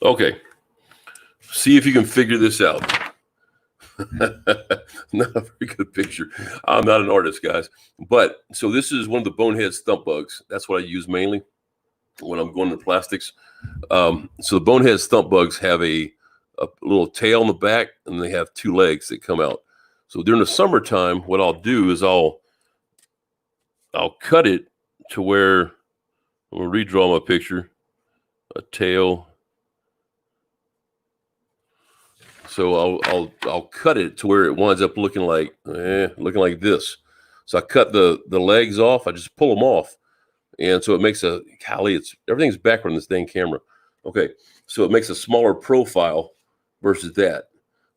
Okay. See if you can figure this out. Not a very good picture. I'm not an artist, guys. But so this is one of the Bonehead stump bugs. That's what I use mainly when I'm going to plastics. So the Bonehead stump bugs have a little tail in the back, and they have 2 legs that come out. So during the summertime, what I'll do is I'll cut it to where I'm going to redraw my picture. A tail. So I'll cut it to where it winds up looking like this. So I cut the legs off. I just pull them off, and so it makes everything's backward in this dang camera. Okay, so it makes a smaller profile versus that.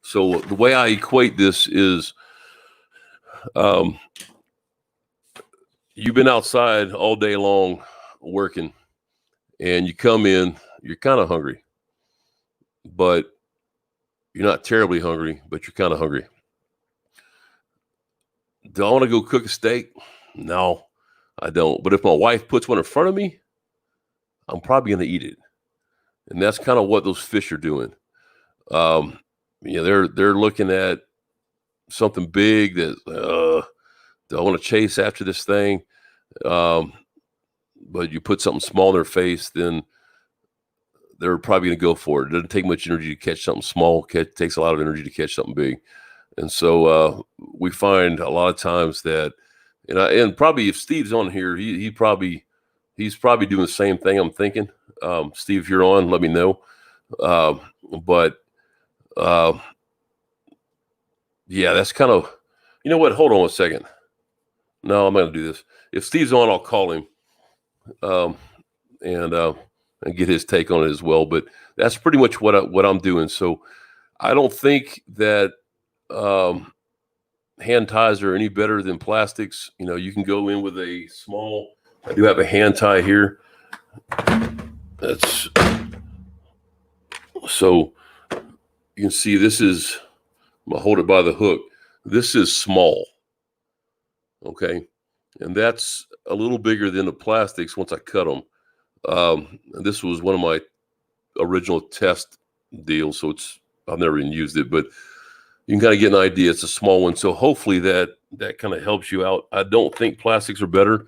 So the way I equate this is, you've been outside all day long working, and you come in, you're kind of hungry, but you're not terribly hungry, but you're kind of hungry. Do I want to go cook a steak? No, I don't. But if my wife puts one in front of me, I'm probably going to eat it. And that's kind of what those fish are doing. They're looking at something big that do I want to chase after this thing? But you put something small in their face, then they're probably going to go for it. It doesn't take much energy to catch something small. It takes a lot of energy to catch something big. And so we find a lot of times that, and probably if Steve's on here, he's probably doing the same thing I'm thinking. Steve, if you're on, let me know. Yeah, that's kind of, you know what? Hold on a second. No, I'm not going to do this. If Steve's on, I'll call him and get his take on it as well. But that's pretty much what I'm doing. So I don't think that hand ties are any better than plastics. You can go in with a small. I do have a hand tie here. So you can see this is. I'm gonna hold it by the hook. This is small. Okay, and that's a little bigger than the plastics once I cut them. This was one of my original test deals, so I've never even used it, but you can kind of get an idea. It's a small one. So hopefully that kind of helps you out. I don't think plastics are better.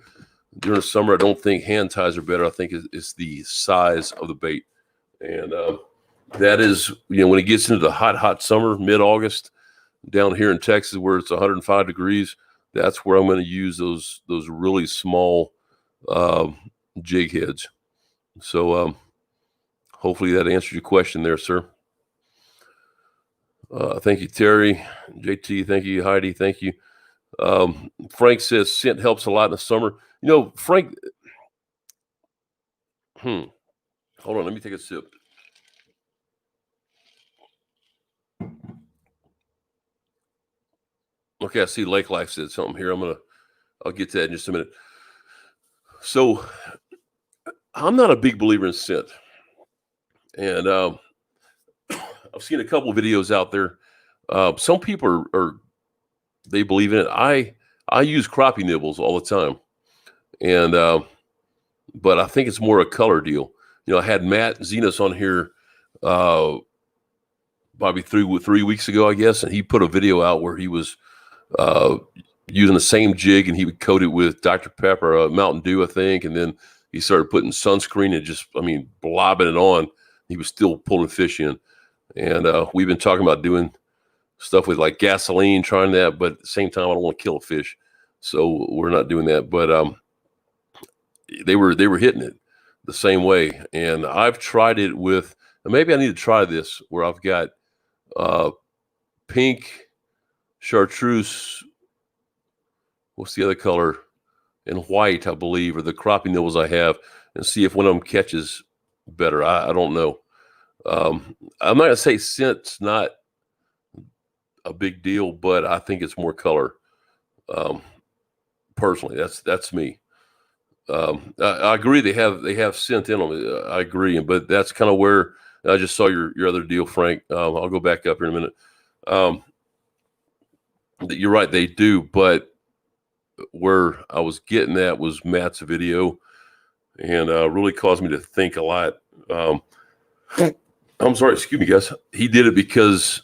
During the summer, I don't think hand ties are better. I think it's the size of the bait. And that is, when it gets into the hot summer, mid-August, down here in Texas where it's 105 degrees, that's where I'm going to use those really small jig heads. So hopefully that answers your question there, sir. Thank you, Terry. JT, thank you. Heidi, thank you. Frank says scent helps a lot in the summer. Frank, hold on, let me take a sip. Okay, I see Lake Life said something here. I'll get to that in just a minute. So I'm not a big believer in scent. And I've seen a couple of videos out there. Some people they believe in it. I use crappie nibbles all the time. And but I think it's more a color deal. I had Matt Zenas on here probably 3 weeks ago, I guess, and he put a video out where he was using the same jig, and he would coat it with Dr. Pepper, Mountain Dew, I think, and then he started putting sunscreen and just, blobbing it on. He was still pulling fish in, and we've been talking about doing stuff with like gasoline, trying that, but at the same time, I don't want to kill a fish, so we're not doing that. But they were hitting it the same way, and I've tried it with. And maybe I need to try this where I've got pink, chartreuse, what's the other color, and white, I believe, are the crappie nibbles I have, and see if one of them catches better. I don't know. I'm not going to say scent's not a big deal, but I think it's more color. Personally, that's me. I agree they have scent in them. I agree, but that's kind of where I just saw your other deal, Frank. I'll go back up here in a minute. You're right, they do, but where I was getting at was Matt's video, and really caused me to think a lot. I'm sorry, excuse me, guys. He did it because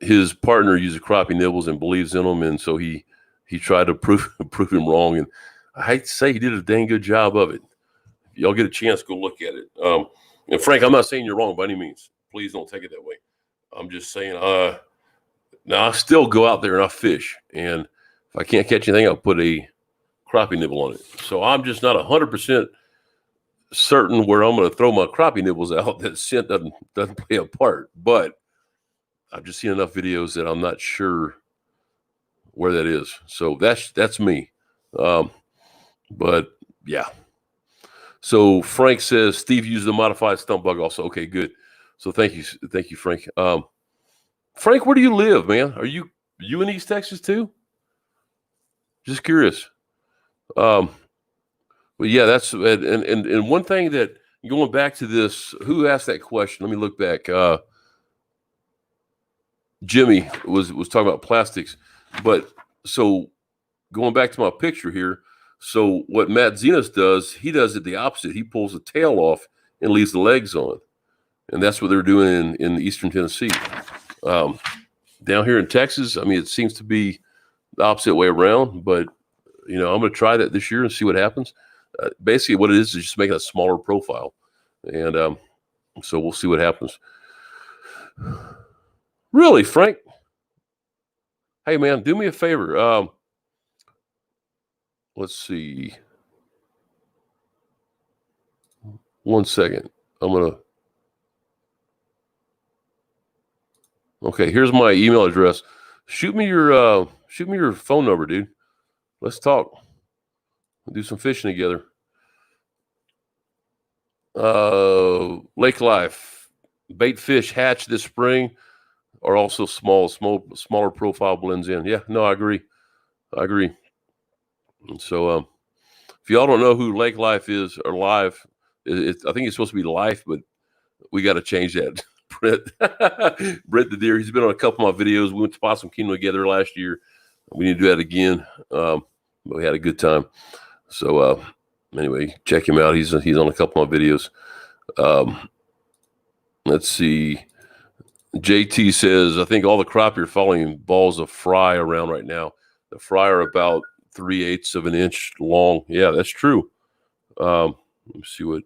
his partner uses crappie nibbles and believes in them, and so he tried to prove him wrong. And I hate to say he did a dang good job of it. If y'all get a chance, go look at it. And Frank, I'm not saying you're wrong by any means. Please don't take it that way. I'm just saying, now I still go out there and I fish, and if I can't catch anything, I'll put a crappie nibble on it. So I'm just not 100% certain where I'm going to throw my crappie nibbles out. That scent doesn't play a part, but I've just seen enough videos that I'm not sure where that is. So that's me. But yeah. So Frank says Steve used a modified stump bug also. Okay, good. So thank you, Frank. Frank, where do you live, man? Are you in East Texas too? Just curious. But yeah, that's and one thing that going back to this, who asked that question? Let me look back. Jimmy was talking about plastics, but so going back to my picture here. So what Matt Zenas does, he does it the opposite. He pulls the tail off and leaves the legs on, and that's what they're doing in Eastern Tennessee. Down here in Texas, it seems to be the opposite way around. But I'm going to try that this year and see what happens. Basically, what it is just making a smaller profile, and so we'll see what happens. Really, Frank? Hey, man, do me a favor. Let's see. 1 second. Okay, here's my email address. Shoot me your phone number, dude. Let's talk. We'll do some fishing together. Lake Life. Bait fish hatch this spring are also smaller profile blends in. Yeah, no, I agree. And so if y'all don't know who Lake Life is or Live, I think it's supposed to be Life, but we got to change that. Brett the Deer, he's been on a couple of my videos. We went to Possum Kingdom together last year. We need to do that again. But we had a good time. So anyway, check him out. He's on a couple of my videos. Let's see. JT says, I think all the crappie are following balls of fry around right now. The fry are about 3/8 of an inch long. Yeah, that's true. Let me see what.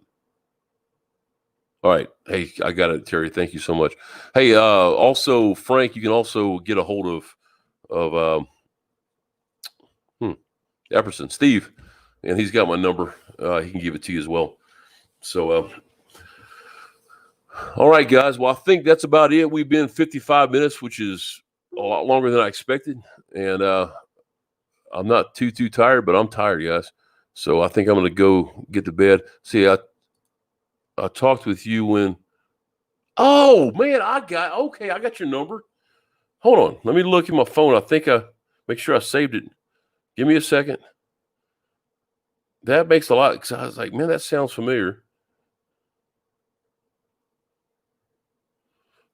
All right. Hey, I got it, Terry. Thank you so much. Hey, also, Frank, you can also get a hold of Epperson, Steve, and he's got my number. He can give it to you as well. So, all right, guys. Well, I think that's about it. We've been 55 minutes, which is a lot longer than I expected. And I'm not too tired, but I'm tired, guys. So I think I'm going to go get to bed. See, I talked with you when. Oh man, I got your number. Hold on, let me look at my phone. I think make sure I saved it. Give me a second. That makes a lot. Because I was like, man, that sounds familiar,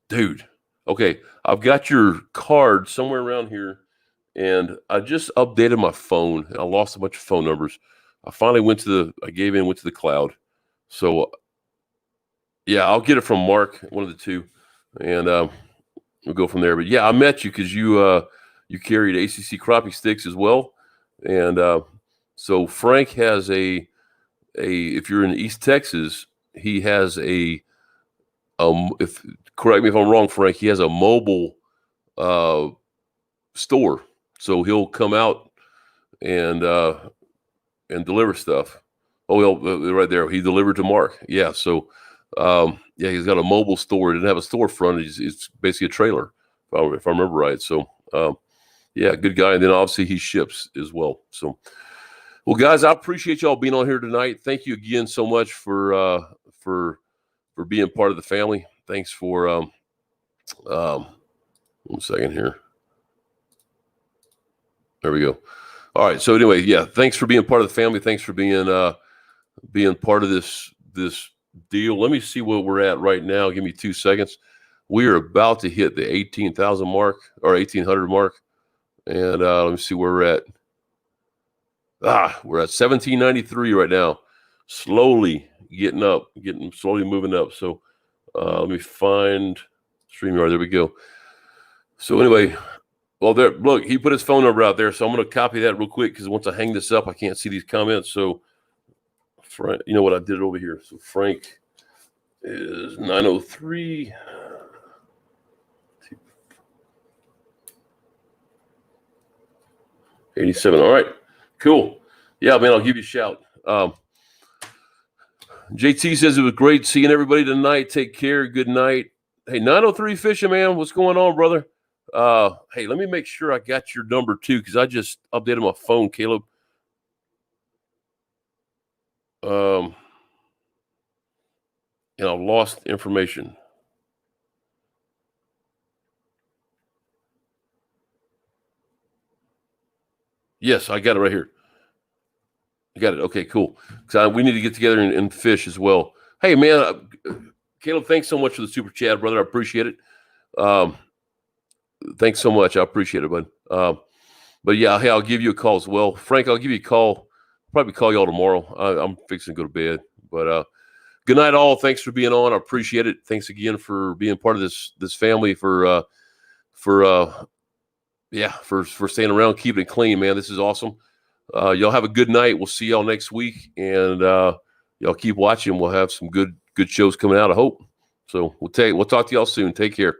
dude. Okay, I've got your card somewhere around here, and I just updated my phone. And I lost a bunch of phone numbers. I finally went to the cloud. So. Yeah, I'll get it from Mark, one of the two, and we'll go from there. But yeah, I met you because you carried ACC crappie sticks as well, and so Frank has a if you're in East Texas, he has if correct me if I'm wrong, Frank, he has a mobile store, so he'll come out and deliver stuff. Oh, well, right there, he delivered to Mark. Yeah, so. Yeah, he's got a mobile store. He didn't have a storefront. It's basically a trailer, if I remember right. So, yeah, good guy. And then obviously he ships as well. So, well, guys, I appreciate y'all being on here tonight. Thank you again so much for being part of the family. Thanks for 1 second here. There we go. All right. So anyway, yeah, thanks for being part of the family. Thanks for being part of this deal. Let me see what we're at right now. Give me 2 seconds. We are about to hit the 18,000 mark or 1,800 mark. And let me see where we're at. We're at 1,793 right now. Slowly slowly moving up. So let me find StreamYard. There we go. So anyway, well, there, look, he put his phone number out there. So I'm going to copy that real quick because once I hang this up, I can't see these comments. So Frank, you know what, I did it over here. So Frank is 903 87. All right, cool. Yeah, man, I'll give you a shout. JT says it was great seeing everybody tonight. Take care. Good night. Hey, 903 Fishing, man, what's going on, brother? Hey, let me make sure I got your number too, because I just updated my phone, Caleb. And I've lost information. Yes, I got it right here. I got it. Okay, cool. Because we need to get together and fish as well. Hey, man, Caleb, thanks so much for the super chat, brother. I appreciate it. Thanks so much. I appreciate it, bud. But yeah, hey, I'll give you a call as well. Frank, I'll give you a call. Probably call y'all tomorrow. I'm fixing to go to bed. But good night, all. Thanks for being on. I appreciate it. Thanks again for being part of this family. For staying around, keeping it clean, man. This is awesome. Y'all have a good night. We'll see y'all next week, and y'all keep watching. We'll have some good shows coming out, I hope. So we'll talk to y'all soon. Take care.